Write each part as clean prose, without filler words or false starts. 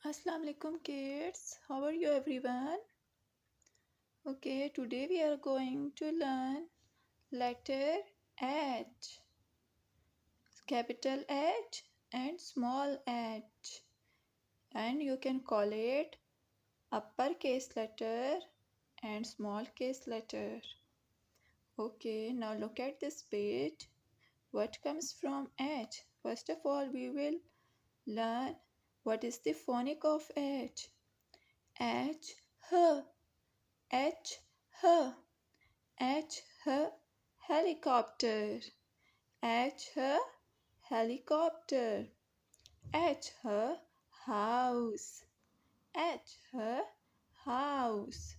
Assalamu alaikum kids. How are you everyone? Okay, today we are going to learn letter H, capital H and small h, and you can call it uppercase letter and small case letter. Okay, now look at this page. What comes from H? First of all, we will learn what is the phonic of H. H, H, H, H. H helicopter. H helicopter. H house. H house.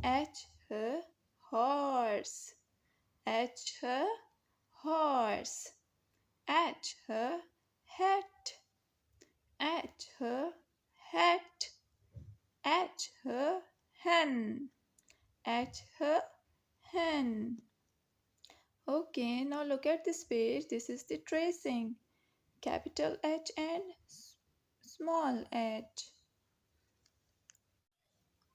H horse. H horse. H hat. H hat. H hen. H hen. Okay, now look at this page. This is the tracing. Capital H and small h.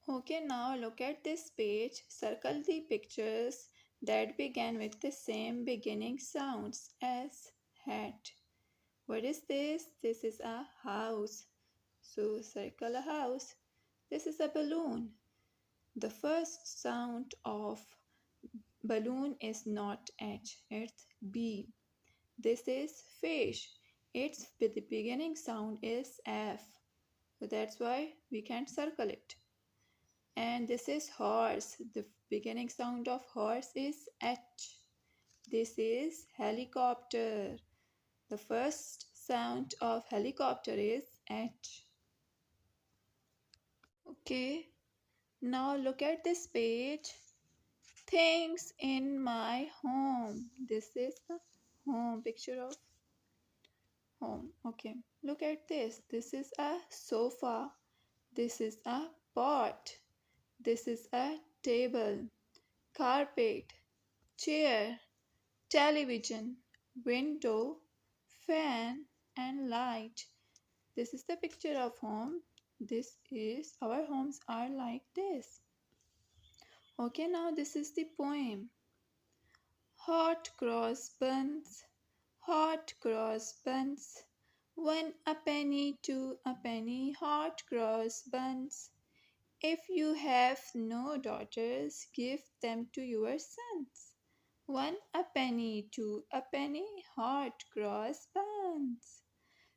Okay, now look at this page. Circle the pictures that begin with the same beginning sounds as hat. What is this? This is a house. So circle a house. This is a balloon. The first sound of balloon is not H, it's B. This is fish. Its beginning sound is F. So that's why we can't circle it. And this is horse. The beginning sound of horse is H. This is helicopter. The first sound of helicopter is H. Okay. Now look at this page. Things in my home. This is the home, picture of home. Okay, look at this. This is a sofa. This is a pot. This is a table, carpet, chair, television, window, fan, and light. This is the picture of home. This is our homes are like this. Okay, now this is the poem. Hot cross buns, hot cross buns. 1 a penny, 2 a penny, hot cross buns. If you have no daughters, give them to your sons. 1 a penny, 2 a penny, hot cross buns.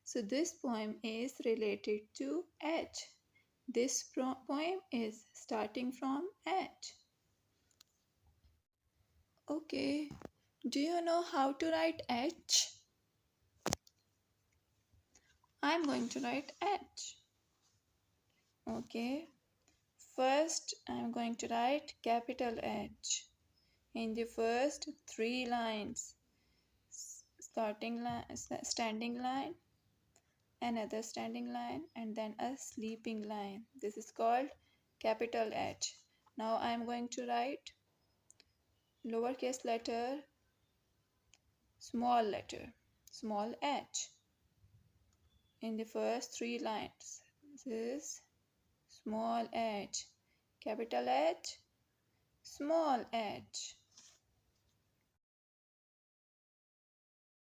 So this poem is related to H. This poem is starting from H. Okay, do you know how to write H? I'm going to write H. Okay, first I'm going to write capital H in the first 3 lines. Starting line, standing line, another standing line, and then a sleeping line. This is called capital H. Now I am going to write lowercase letter, small h in the first 3 lines. This is small h, capital H, small h.